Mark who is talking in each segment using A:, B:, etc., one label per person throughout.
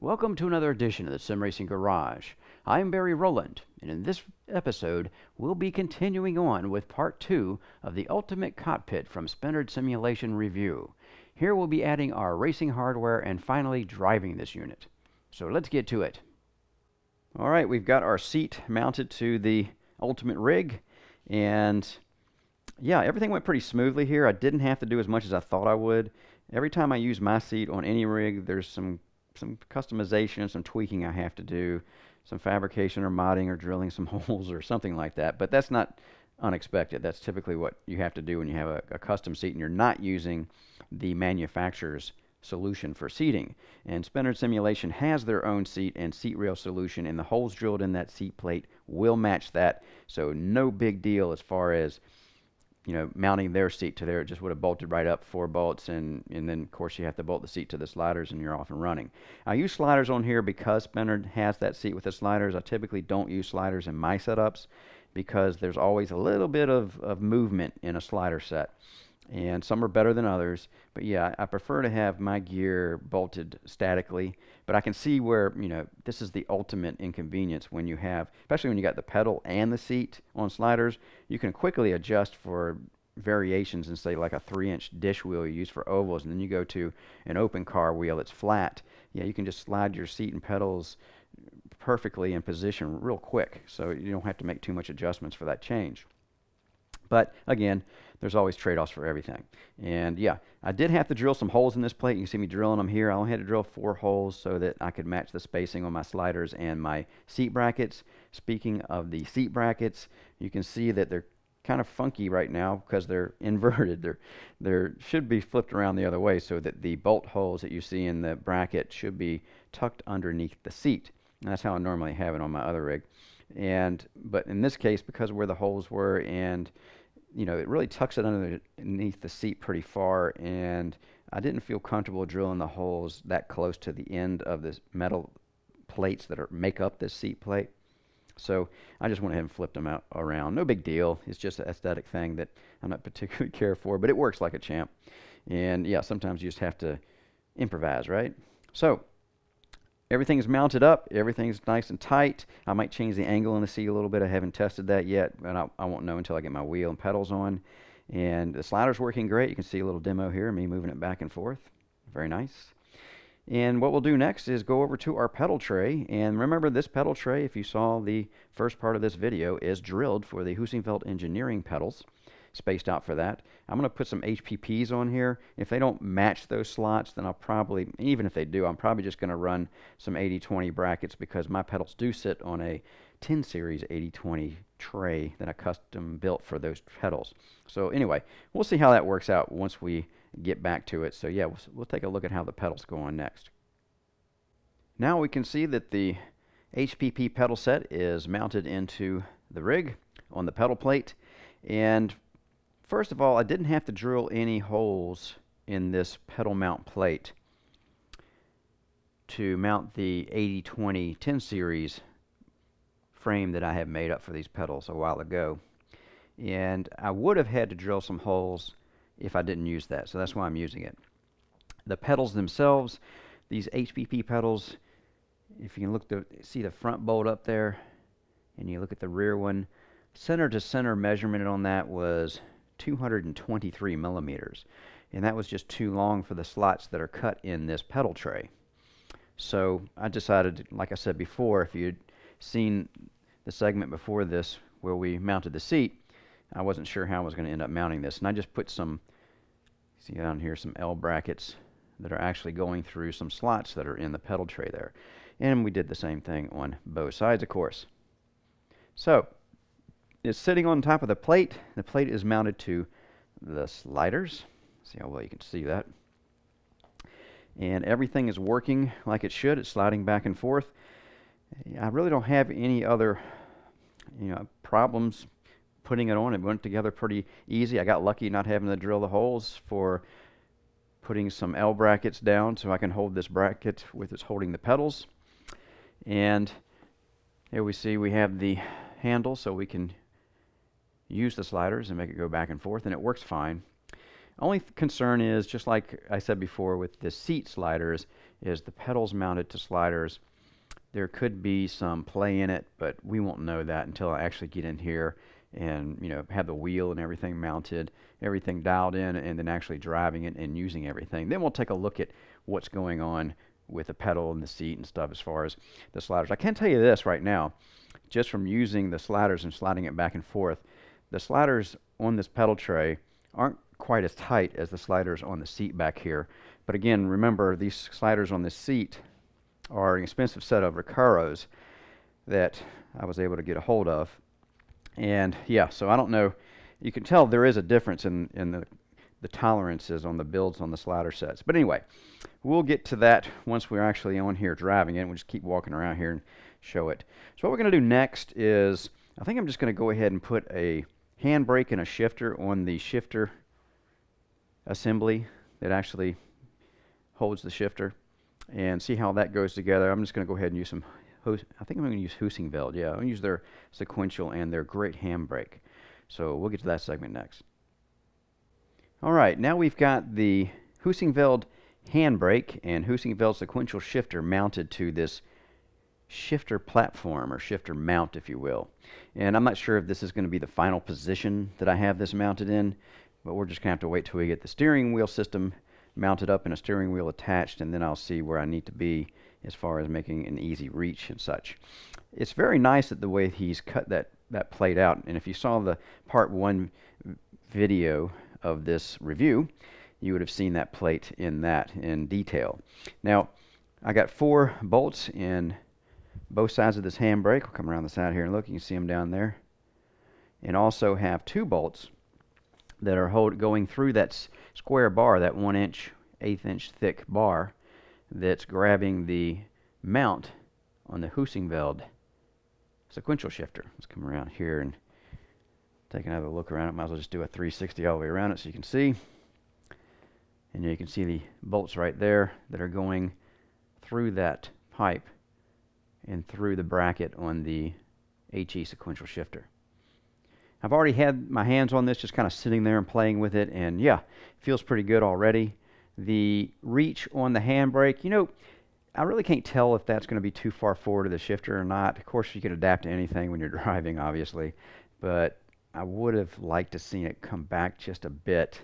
A: Welcome to another edition of the Sim Racing Garage. I'm Barry Rowland, and in this episode, we'll be continuing on with part 2 of the Ultimate Cockpit from Spenard Simulation Review. Here we'll be adding our racing hardware and finally driving this unit. So let's get to it. Alright, we've got our seat mounted to the Ultimate rig, and yeah, everything went pretty smoothly here. I didn't have to do as much as I thought I would. Every time I use my seat on any rig, there's some customization, some tweaking I have to do, some fabrication or modding or drilling some holes or something like that. But that's not unexpected. That's typically what you have to do when you have a custom seat and you're not using the manufacturer's solution for seating. And Spenard Simulation has their own seat and seat rail solution, and the holes drilled in that seat plate will match that. So no big deal as far as mounting their seat to there. It just would have bolted right up, 4 bolts, and then of course you have to bolt the seat to the sliders and you're off and running. I use sliders on here because Spenard has that seat with the sliders. I typically don't use sliders in my setups because there's always a little bit of movement in a slider set, and some are better than others. But yeah, I prefer to have my gear bolted statically. But I can see where, this is the ultimate inconvenience when you have, especially when you got the pedal and the seat on sliders. You can quickly adjust for variations and say like a 3-inch dish wheel you use for ovals, and then you go to an open car wheel that's flat. Yeah, you can just slide your seat and pedals perfectly in position real quick, so you don't have to make too much adjustments for that change. But again, there's always trade-offs for everything. And yeah, I did have to drill some holes in this plate. You can see me drilling them here. I only had to drill 4 holes so that I could match the spacing on my sliders and my seat brackets. Speaking of the seat brackets, you can see that they're kind of funky right now because they're inverted. They should be flipped around the other way so that the bolt holes that you see in the bracket should be tucked underneath the seat. And that's how I normally have it on my other rig. But in this case, because of where the holes were, and it really tucks it underneath the seat pretty far, and I didn't feel comfortable drilling the holes that close to the end of the metal plates that make up this seat plate. So I just went ahead and flipped them out around. No big deal. It's just an aesthetic thing that I'm not particularly care for, but it works like a champ. And yeah, sometimes you just have to improvise, right? So everything's mounted up. Everything's nice and tight. I might change the angle in the seat a little bit. I haven't tested that yet, but I won't know until I get my wheel and pedals on. And the slider's working great. You can see a little demo here, me moving it back and forth. Very nice. And what we'll do next is go over to our pedal tray. And remember, this pedal tray, if you saw the first part of this video, is drilled for the Husingfeld Engineering pedals. Spaced out for that. I'm going to put some HPPs on here. If they don't match those slots, then I'll probably, even if they do, I'm probably just going to run some 80/20 brackets because my pedals do sit on a 10 series 80/20 tray that I custom built for those pedals. So anyway, we'll see how that works out once we get back to it. So yeah, we'll take a look at how the pedals go on next. Now we can see that the HPP pedal set is mounted into the rig on the pedal plate. And first of all, I didn't have to drill any holes in this pedal mount plate to mount the 80/20 10 series frame that I have made up for these pedals a while ago. And I would have had to drill some holes if I didn't use that, so that's why I'm using it. The pedals themselves, these HPP pedals, if you can look see the front bolt up there, and you look at the rear one, center to center measurement on that was 223 millimeters, and that was just too long for the slots that are cut in this pedal tray. So I decided, like I said before, if you'd seen the segment before this where we mounted the seat, I wasn't sure how I was going to end up mounting this, and I just put some, see down here, some L brackets that are actually going through some slots that are in the pedal tray there. And we did the same thing on both sides, of course. So it's sitting on top of the plate. The plate is mounted to the sliders. See how well you can see that. And everything is working like it should. It's sliding back and forth. I really don't have any other problems putting it on. It went together pretty easy. I got lucky not having to drill the holes for putting some L brackets down so I can hold this bracket with it's holding the pedals. And here we see we have the handle so we can use the sliders and make it go back and forth, and it works fine. Only concern is, just like I said before with the seat sliders, is the pedals mounted to sliders. There could be some play in it, but we won't know that until I actually get in here and, you know, have the wheel and everything mounted, everything dialed in, and then actually driving it and using everything. Then we'll take a look at what's going on with the pedal and the seat and stuff as far as the sliders. I can tell you this right now, just from using the sliders and sliding it back and forth, the sliders on this pedal tray aren't quite as tight as the sliders on the seat back here. But again, remember, these sliders on this seat are an expensive set of Recaros that I was able to get a hold of. And yeah, so I don't know, you can tell there is a difference in the tolerances on the builds on the slider sets. But anyway, we'll get to that once we're actually on here driving it. We'll just keep walking around here and show it. So what we're going to do next is, I think I'm just going to go ahead and put a handbrake and a shifter on the shifter assembly that actually holds the shifter, and see how that goes together. I'm just going to go ahead and use some, I think I'm going to use Husingveld. Yeah, I'm going to use their sequential and their great handbrake. So we'll get to that segment next. All right, now we've got the Husingveld handbrake and Husingveld sequential shifter mounted to this shifter platform, or shifter mount, if you will. And I'm not sure if this is going to be the final position that I have this mounted in, but we're just going to have to wait till we get the steering wheel system mounted up and a steering wheel attached, and then I'll see where I need to be as far as making an easy reach and such. It's very nice that the way he's cut that plate out, and if you saw the part 1 video of this review, you would have seen that plate in detail. Now, I got 4 bolts in both sides of this handbrake. We'll come around the side here and look. You can see them down there. And also have 2 bolts that are going through that square bar, that 1-inch, 1/8-inch thick bar that's grabbing the mount on the Husingveld sequential shifter. Let's come around here and take another look around it. Might as well just do a 360 all the way around it so you can see. And you can see the bolts right there that are going through that pipe and through the bracket on the HE sequential shifter. I've already had my hands on this, just kind of sitting there and playing with it, and yeah, it feels pretty good already. The reach on the handbrake, you know, I really can't tell if that's going to be too far forward of the shifter or not. Of course, you can adapt to anything when you're driving, obviously, but I would have liked to see it come back just a bit,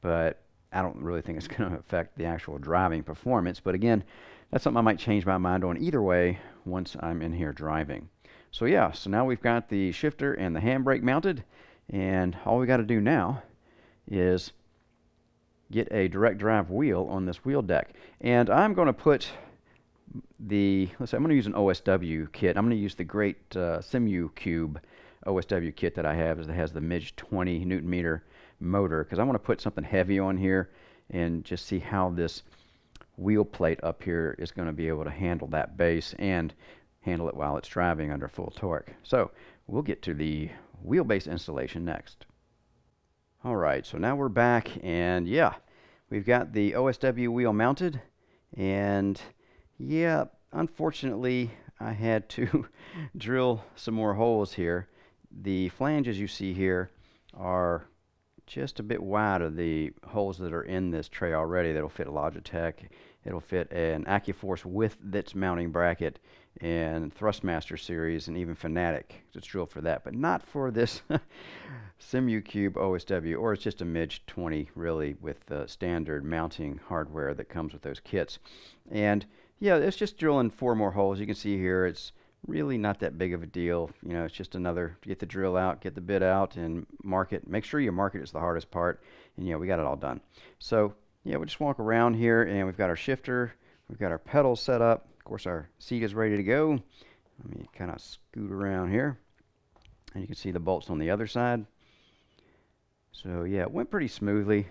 A: but I don't really think it's going to affect the actual driving performance. But again, that's something I might change my mind on either way once I'm in here driving. So yeah, so now we've got the shifter and the handbrake mounted, and all we got to do now is get a direct drive wheel on this wheel deck. And I'm going to put I'm going to use an OSW kit. I'm going to use the great Simu Cube OSW kit that I have, that has the MIG 20 Newton meter motor, because I want to put something heavy on here and just see how this wheel plate up here is going to be able to handle that base and handle it while it's driving under full torque. So we'll get to the wheelbase installation next. Alright, so now we're back, and yeah, we've got the OSW wheel mounted, and yeah, unfortunately I had to drill some more holes here. The flanges you see here are just a bit wide of the holes that are in this tray already. That'll fit a Logitech. It'll fit an AccuForce with its mounting bracket, and Thrustmaster series, and even Fanatic. It's drilled for that, but not for this Simu Cube OSW, or it's just a MIG 20 really, with the standard mounting hardware that comes with those kits. And yeah, it's just drilling 4 more holes. You can see here it's really not that big of a deal. You know, it's just another, get the drill out, get the bit out, and mark it. Make sure you mark it is the hardest part. And yeah, we got it all done. So yeah, we'll just walk around here, and we've got our shifter, we've got our pedals set up. Of course, our seat is ready to go. Let me kind of scoot around here, and you can see the bolts on the other side. So yeah, it went pretty smoothly.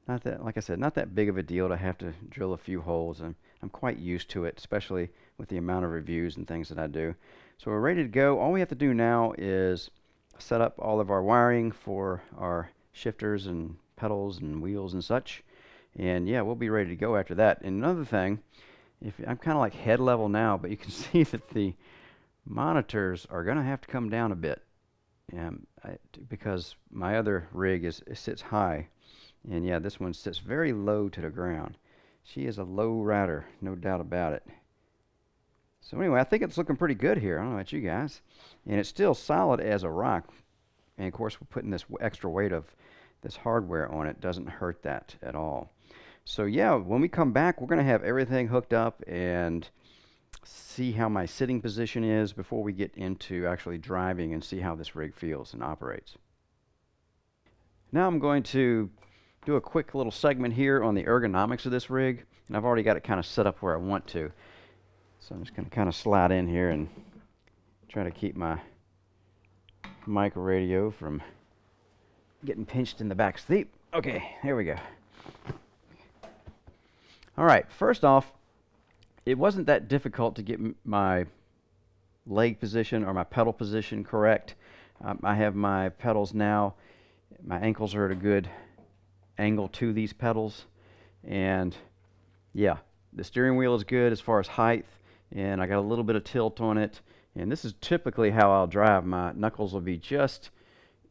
A: Not that, like I said, not that big of a deal to have to drill a few holes. I'm quite used to it, especially with the amount of reviews and things that I do. So we're ready to go. All we have to do now is set up all of our wiring for our shifters and pedals and wheels and such. And yeah, we'll be ready to go after that. And another thing, I'm kind of like head level now, but you can see that the monitors are going to have to come down a bit, because my other rig sits high, And yeah, this one sits very low to the ground. She is a low rider, no doubt about it. So anyway, I think it's looking pretty good here. I don't know about you guys. And it's still solid as a rock. And of course, we're putting this extra weight of this hardware on it. Doesn't hurt that at all. So yeah, when we come back, we're going to have everything hooked up and see how my sitting position is before we get into actually driving and see how this rig feels and operates. Now I'm going to do a quick little segment here on the ergonomics of this rig, and I've already got it kind of set up where I want to. So I'm just going to kind of slide in here and try to keep my mic radio from getting pinched in the back seat. Okay, here we go. All right, first off, it wasn't that difficult to get my leg position or my pedal position correct. I have my pedals now. My ankles are at a good angle to these pedals. And yeah, the steering wheel is good as far as height. And I got a little bit of tilt on it. And this is typically how I'll drive. My knuckles will be just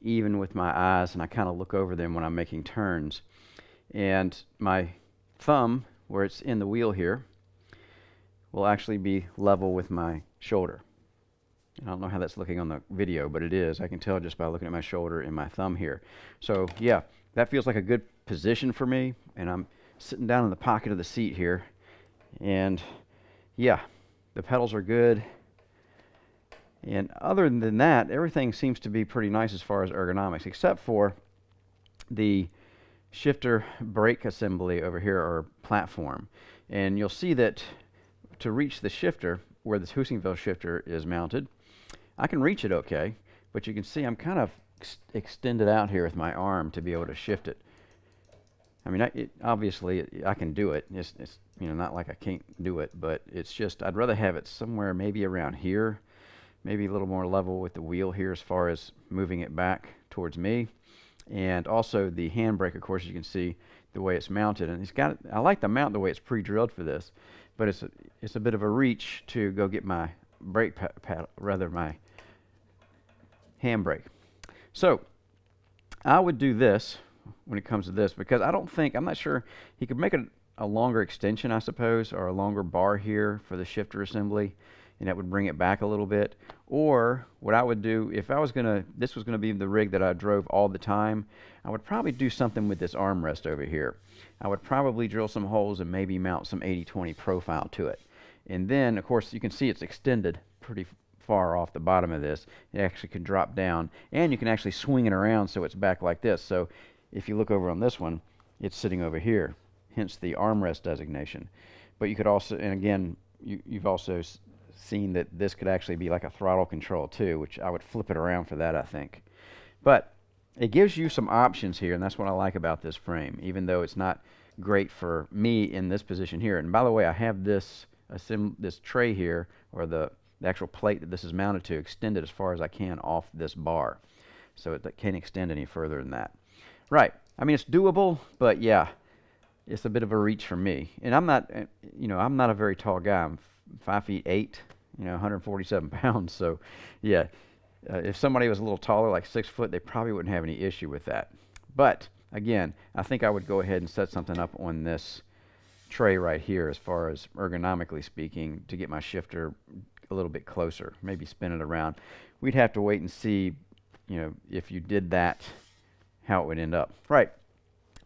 A: even with my eyes, and I kind of look over them when I'm making turns. And my thumb, where it's in the wheel here, will actually be level with my shoulder. I don't know how that's looking on the video, but it is. I can tell just by looking at my shoulder and my thumb here. So yeah, that feels like a good position for me, and I'm sitting down in the pocket of the seat here. And yeah, the pedals are good. And other than that, everything seems to be pretty nice as far as ergonomics, except for the shifter brake assembly over here, or platform. And you'll see that to reach the shifter, where this Husingville shifter is mounted, I can reach it okay, but you can see I'm kind of extended out here with my arm to be able to shift it. I mean, obviously I can do it. It's you know, not like I can't do it, but it's just I'd rather have it somewhere maybe around here, maybe a little more level with the wheel here as far as moving it back towards me. And also the handbrake, of course, you can see the way it's mounted, and it's got. I like the mount the way it's pre-drilled for this, but it's a bit of a reach to go get my brake pad, rather my handbrake. So I would do this when it comes to this, because I'm not sure, he could make a longer extension, I suppose, or a longer bar here for the shifter assembly, and that would bring it back a little bit. Or what I would do, if this was gonna be the rig that I drove all the time, I would probably do something with this armrest over here. I would probably drill some holes and maybe mount some 80/20 profile to it. And then, of course, you can see it's extended pretty far off the bottom of this. It actually can drop down, and you can actually swing it around so it's back like this. So if you look over on this one, it's sitting over here, hence the armrest designation. But you could also, and again, you've also seen that this could actually be like a throttle control too, which I would flip it around for that, I think. But it gives you some options here, and that's what I like about this frame, even though it's not great for me in this position here. And by the way, I have this tray here, or the actual plate that this is mounted to, extended as far as I can off this bar, so it can't extend any further than that. Right. I mean, it's doable, but yeah, it's a bit of a reach for me. And I'm not, I'm not a very tall guy. I'm 5'8", 147 pounds. So yeah, if somebody was a little taller, like 6 foot, they probably wouldn't have any issue with that. But again, I think I would go ahead and set something up on this tray right here, as far as ergonomically speaking, to get my shifter a little bit closer, maybe spin it around. We'd have to wait and see, if you did that, how it would end up. Right.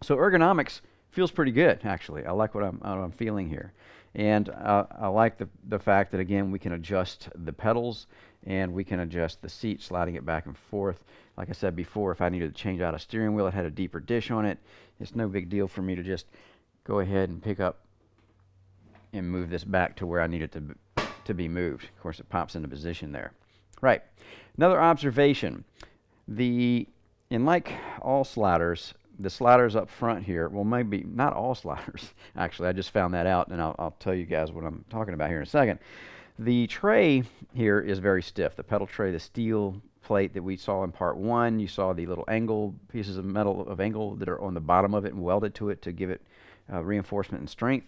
A: So ergonomics feels pretty good, actually. I like what I'm feeling here. And I like the fact that, again, we can adjust the pedals, and we can adjust the seat, sliding it back and forth. Like I said before, if I needed to change out a steering wheel, it had a deeper dish on it. It's no big deal for me to just go ahead and pick up and move this back to where I need it to be moved. Of course, it pops into position there. Right. Another observation. In like all sliders, the sliders up front here, well, maybe not all sliders, actually. I just found that out, and I'll tell you guys what I'm talking about here in a second. The tray here is very stiff. The pedal tray, the steel plate that we saw in part 1, you saw the little angle, pieces of metal of angle that are on the bottom of it and welded to it to give it reinforcement and strength.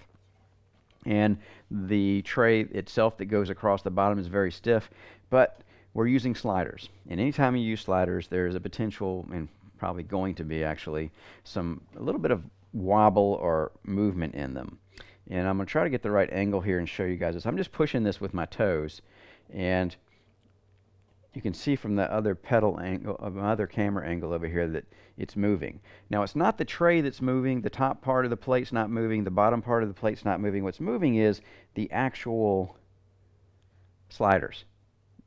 A: And the tray itself that goes across the bottom is very stiff, but we're using sliders. And anytime you use sliders, there's a potential, and probably going to be actually a little bit of wobble or movement in them. And I'm going to try to get the right angle here and show you guys this. I'm just pushing this with my toes, and you can see from the other pedal angle, my other camera angle over here, that it's moving. Now, it's not the tray that's moving. The top part of the plate's not moving. The bottom part of the plate's not moving. What's moving is the actual sliders,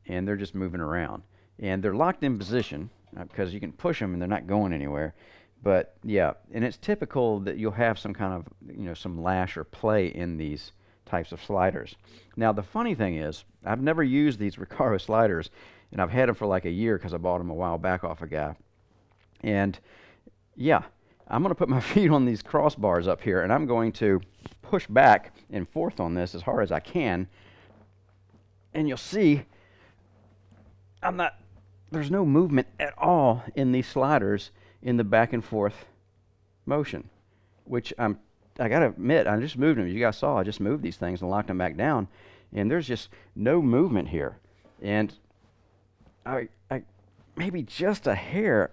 A: and they're just moving around. And they're locked in position because you can push them and they're not going anywhere. But yeah, and it's typical that you'll have some kind of, some lash or play in these types of sliders. Now, the funny thing is, I've never used these Recaro sliders, and I've had them for like a year because I bought them a while back off a guy. And yeah, I'm going to put my feet on these crossbars up here, and I'm going to push back and forth on this as hard as I can. And you'll see, there's no movement at all in these sliders in the back and forth motion, which I gotta admit, I just moved them. You guys saw I just moved these things and locked them back down, and there's just no movement here. And I maybe just a hair,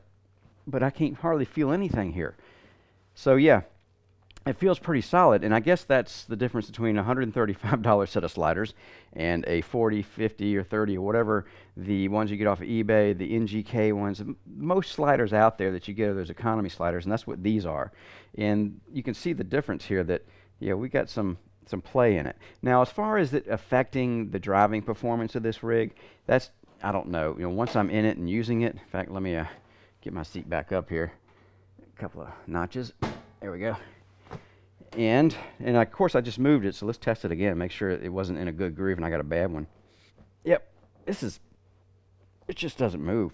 A: but I can't hardly feel anything here. So yeah, it feels pretty solid, and I guess that's the difference between a $135 set of sliders and a $40, $50, or $30, or whatever, the ones you get off of eBay, the NGK ones. Most sliders out there that you get are those economy sliders, and that's what these are. And you can see the difference here that, yeah, we got some play in it. Now, as far as it affecting the driving performance of this rig, that's, I don't know. Once I'm in it and using it, in fact, let me get my seat back up here. A couple of notches. There we go. And of course I just moved it, so let's test it again and make sure it wasn't in a good groove and I got a bad one. Yep, it just doesn't move.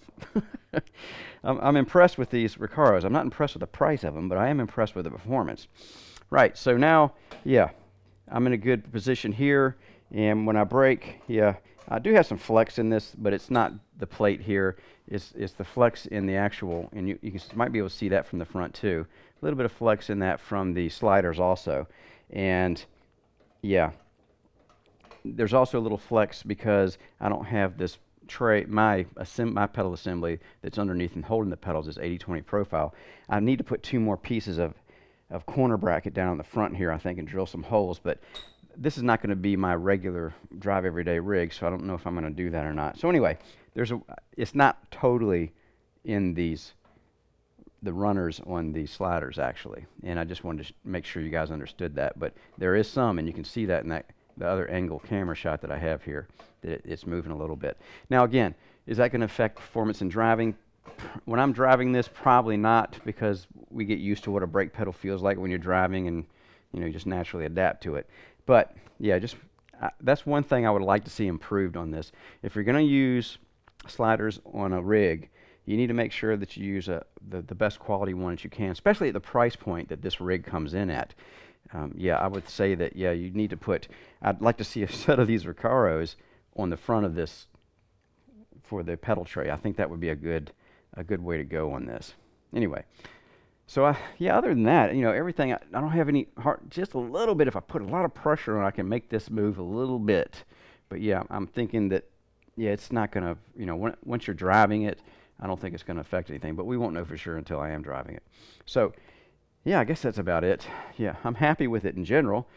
A: I'm impressed with these Recaros. I'm not impressed with the price of them, but I am impressed with the performance. Right, so now, yeah, I'm in a good position here, and when I brake, yeah, I do have some flex in this, but it's not the plate here. It's the flex in the actual, and you might be able to see that from the front too. A little bit of flex in that from the sliders also. And yeah, there's also a little flex because I don't have this tray, my pedal assembly that's underneath and holding the pedals is 80/20 profile. I need to put 2 more pieces of corner bracket down on the front here, I think, and drill some holes, but this is not going to be my regular drive everyday rig, so I don't know if I'm going to do that or not. So anyway, it's not totally in the runners on these sliders actually, and I just wanted to make sure you guys understood that. But there is some, and you can see that in the other angle camera shot that I have here, that it's moving a little bit. Now again, is that going to affect performance in driving? When I'm driving this, probably not, because we get used to what a brake pedal feels like when you're driving, and you just naturally adapt to it. But yeah, that's one thing I would like to see improved on this. If you're going to use sliders on a rig, you need to make sure that you use the best quality one that you can, especially at the price point that this rig comes in at. Yeah, I would say that, yeah, you need to I'd like to see a set of these Recaros on the front of this for the pedal tray. I think that would be a good way to go on this. Anyway, so yeah, other than that, everything, I don't have any just a little bit. If I put a lot of pressure on, I can make this move a little bit. But yeah, I'm thinking that, yeah, it's not going to, once you're driving it, I don't think it's going to affect anything, but we won't know for sure until I am driving it. So yeah, I guess that's about it. Yeah, I'm happy with it in general,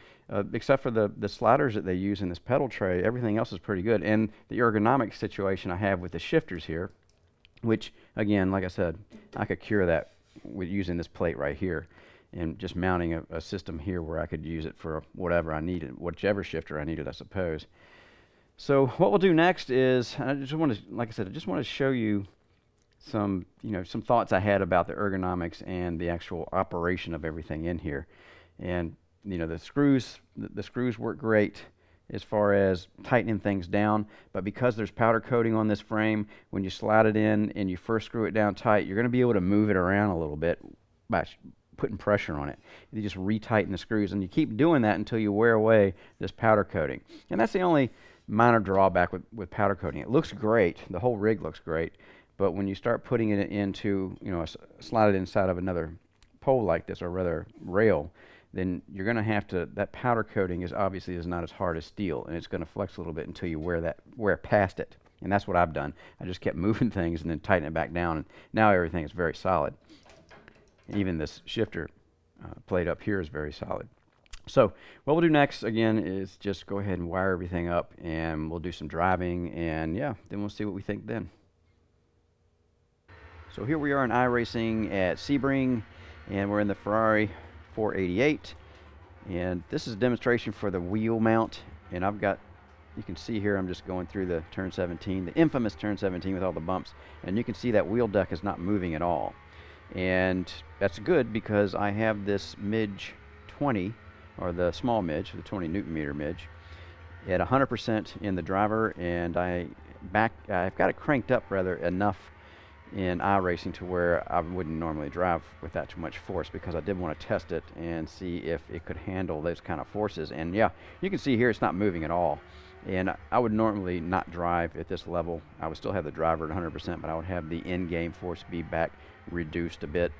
A: except for the sliders that they use in this pedal tray. Everything else is pretty good. And the ergonomic situation I have with the shifters here, which again, like I said, I could cure that with using this plate right here and just mounting a system here where I could use it for whatever I needed, whichever shifter I needed, I suppose. So what we'll do next is, I just want to, like I said, I just want to show you some thoughts I had about the ergonomics and the actual operation of everything in here. And the screws work great as far as tightening things down, but because there's powder coating on this frame, when you slide it in and you first screw it down tight, you're going to be able to move it around a little bit by putting pressure on it. You just retighten the screws, and you keep doing that until you wear away this powder coating. And that's the only minor drawback with powder coating. It looks great, the whole rig looks great, but when you start putting it into, slide it inside of another pole like this, or rather rail, then you're going to have to, that powder coating is obviously not as hard as steel, and it's going to flex a little bit until you wear past it. And that's what I've done. I just kept moving things and then tightening it back down, and now everything is very solid. Even this shifter plate up here is very solid. So what we'll do next, again, is just go ahead and wire everything up, and we'll do some driving, and yeah, then we'll see what we think then. So here we are in iRacing at Sebring, and we're in the Ferrari 488, and this is a demonstration for the wheel mount, and I've got, you can see here, I'm just going through the turn 17, the infamous turn 17 with all the bumps, and you can see that wheel deck is not moving at all. And that's good because I have this midge 20, or the small midge, the 20 Newton meter midge, at 100% in the driver, and I've got it cranked up rather enough in iRacing to where I wouldn't normally drive with that too much force, because I did want to test it and see if it could handle those kind of forces. And yeah, you can see here it's not moving at all. And I would normally not drive at this level. I would still have the driver at 100%, but I would have the in-game force feedback reduced a bit,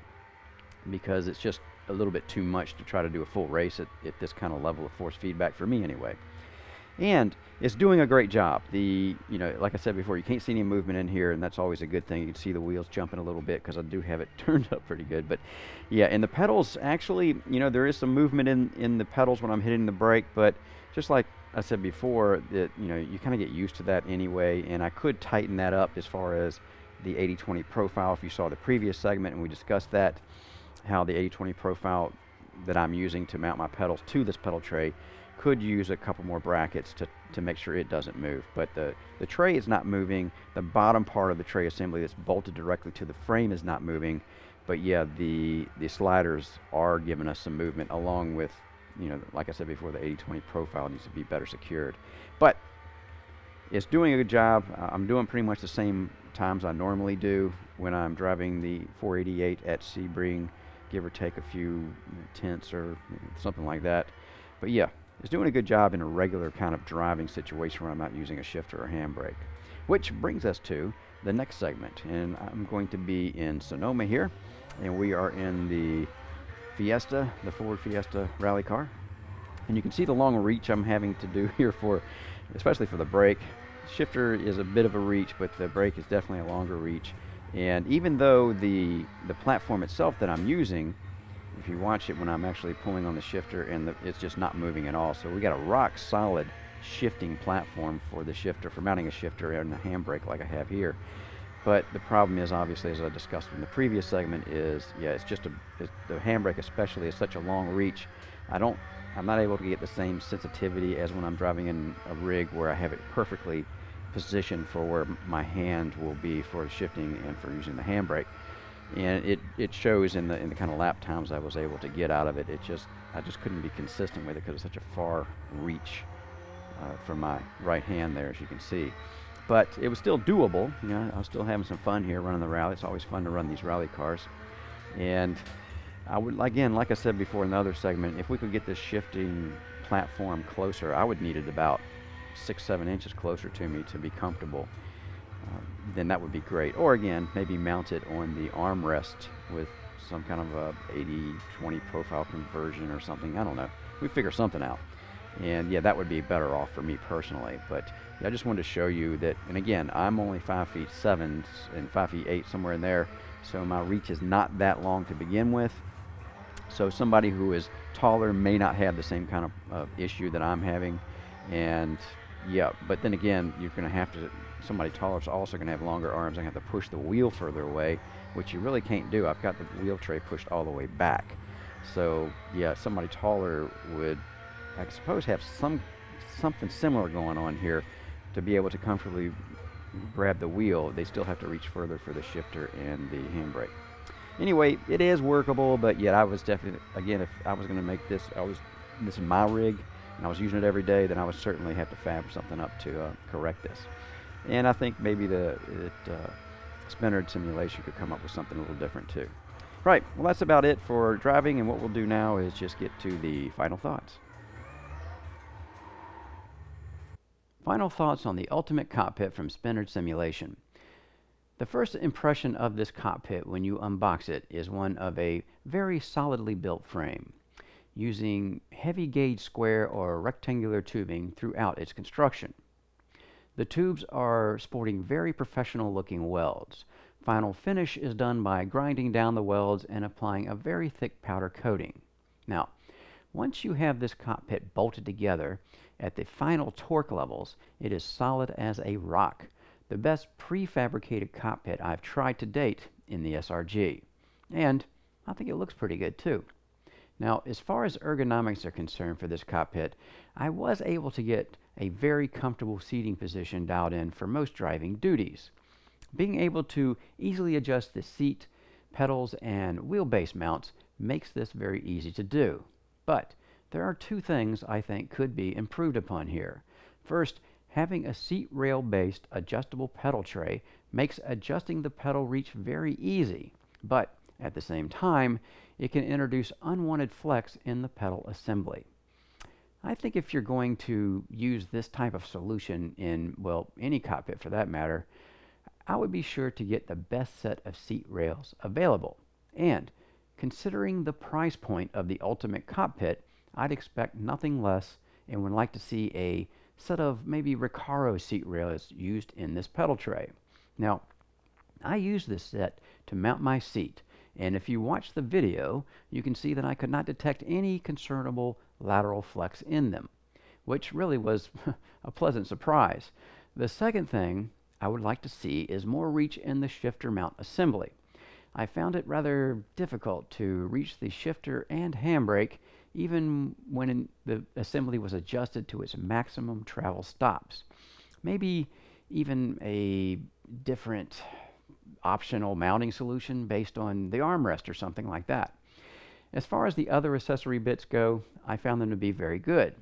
A: because it's just a little bit too much to try to do a full race at this kind of level of force feedback for me anyway. And it's doing a great job. Like I said before, you can't see any movement in here, and that's always a good thing. You can see the wheels jumping a little bit because I do have it turned up pretty good. But yeah, and the pedals, actually, there is some movement in the pedals when I'm hitting the brake, but just like I said before, that you kind of get used to that anyway, and I could tighten that up as far as the 80-20 profile. If you saw the previous segment and we discussed that, how the 80-20 profile that I'm using to mount my pedals to this pedal tray could use a couple more brackets to make sure it doesn't move. But the tray is not moving. The bottom part of the tray assembly that's bolted directly to the frame is not moving. But yeah, the sliders are giving us some movement, along with, like I said before, the 80-20 profile needs to be better secured. But it's doing a good job. I'm doing pretty much the same times I normally do when I'm driving the 488 at Sebring, give or take a few tenths or something like that. But yeah, it's doing a good job in a regular kind of driving situation where I'm not using a shifter or handbrake. Which brings us to the next segment, and I'm going to be in Sonoma here, and we are in the Fiesta, the Ford Fiesta rally car. And you can see the long reach I'm having to do here especially for the brake. Shifter is a bit of a reach, but the brake is definitely a longer reach. And even though the platform itself that I'm using, if you watch it when I'm actually pulling on the shifter, and it's just not moving at all. So we got a rock solid shifting platform for the shifter, for mounting a shifter and a handbrake like I have here. But the problem is, obviously, as I discussed in the previous segment, is yeah, the handbrake especially is such a long reach. I'm not able to get the same sensitivity as when I'm driving in a rig where I have it perfectly positioned for where my hand will be for shifting and for using the handbrake. And it shows in the kind of lap times I was able to get out of it. I just couldn't be consistent with it because it's such a far reach from my right hand there, as you can see. But it was still doable. I was still having some fun here running the rally. It's always fun to run these rally cars. And I would, again, like I said before in the other segment, if we could get this shifting platform closer, I would need it about 6-7 inches closer to me to be comfortable. Then that would be great. Or again, maybe mount it on the armrest with some kind of a 80-20 profile conversion or something. I don't know. We figure something out. And yeah, that would be better off for me personally. But yeah, I just wanted to show you that. And again, I'm only 5'7" and 5'8", somewhere in there. So my reach is not that long to begin with. So somebody who is taller may not have the same kind of issue that I'm having. And yeah, but then again, you're going to have to, somebody taller is also going to have longer arms. I have to push the wheel further away, which you really can't do. I've got the wheel tray pushed all the way back. So yeah, somebody taller would, I suppose, have something similar going on here to be able to comfortably grab the wheel. They still have to reach further for the shifter and the handbrake. Anyway, it is workable, but yet I was definitely, again, if I was going to make this, this is my rig, and I was using it every day, then I would certainly have to fab something up to correct this. And I think maybe Spenard simulation could come up with something a little different too. Right, well, that's about it for driving, and what we'll do now is just get to the final thoughts. Final thoughts on the ultimate cockpit from Spenard Simulation. The first impression of this cockpit when you unbox it is one of a very solidly built frame, using heavy gauge square or rectangular tubing throughout its construction. The tubes are sporting very professional looking welds. Final finish is done by grinding down the welds and applying a very thick powder coating. Now, once you have this cockpit bolted together at the final torque levels, it is solid as a rock. The best prefabricated cockpit I've tried to date in the SRG. And I think it looks pretty good too. Now, as far as ergonomics are concerned for this cockpit, I was able to get a very comfortable seating position dialed in for most driving duties. Being able to easily adjust the seat, pedals, and wheelbase mounts makes this very easy to do. But there are two things I think could be improved upon here. First, having a seat rail based adjustable pedal tray makes adjusting the pedal reach very easy, but at the same time, it can introduce unwanted flex in the pedal assembly. I think if you're going to use this type of solution in, well, any cockpit for that matter, I would be sure to get the best set of seat rails available. And considering the price point of the ultimate cockpit, I'd expect nothing less and would like to see a set of maybe Recaro seat rails used in this pedal tray. Now, I use this set to mount my seat, and if you watch the video, you can see that I could not detect any discernible lateral flex in them, which really was a pleasant surprise. The second thing I would like to see is more reach in the shifter mount assembly. I found it rather difficult to reach the shifter and handbrake even when the assembly was adjusted to its maximum travel stops. Maybe even a different optional mounting solution based on the armrest or something like that. As far as the other accessory bits go, I found them to be very good.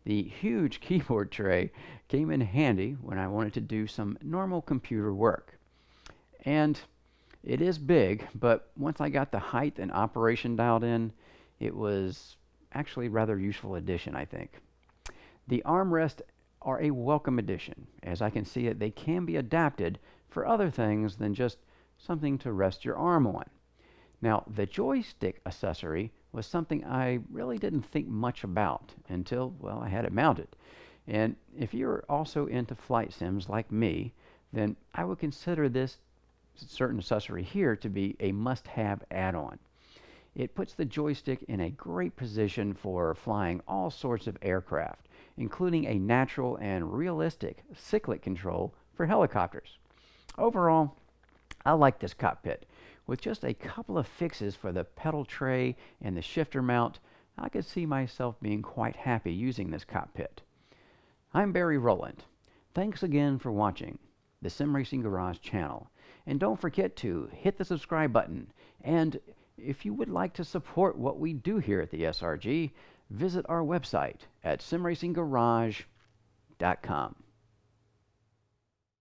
A: The huge keyboard tray came in handy when I wanted to do some normal computer work. And it is big, but once I got the height and operation dialed in, it was actually a rather useful addition, I think. The armrests are a welcome addition, as I can see that they can be adapted for other things than just something to rest your arm on. Now, the joystick accessory was something I really didn't think much about until, well, I had it mounted. And if you're also into flight sims like me, then I would consider this certain accessory here to be a must-have add-on. It puts the joystick in a great position for flying all sorts of aircraft, including a natural and realistic cyclic control for helicopters. Overall, I like this cockpit. With just a couple of fixes for the pedal tray and the shifter mount, I could see myself being quite happy using this cockpit. I'm Barry Rowland. Thanks again for watching the Sim Racing Garage channel. And don't forget to hit the subscribe button. And if you would like to support what we do here at the SRG, visit our website at simracinggarage.com.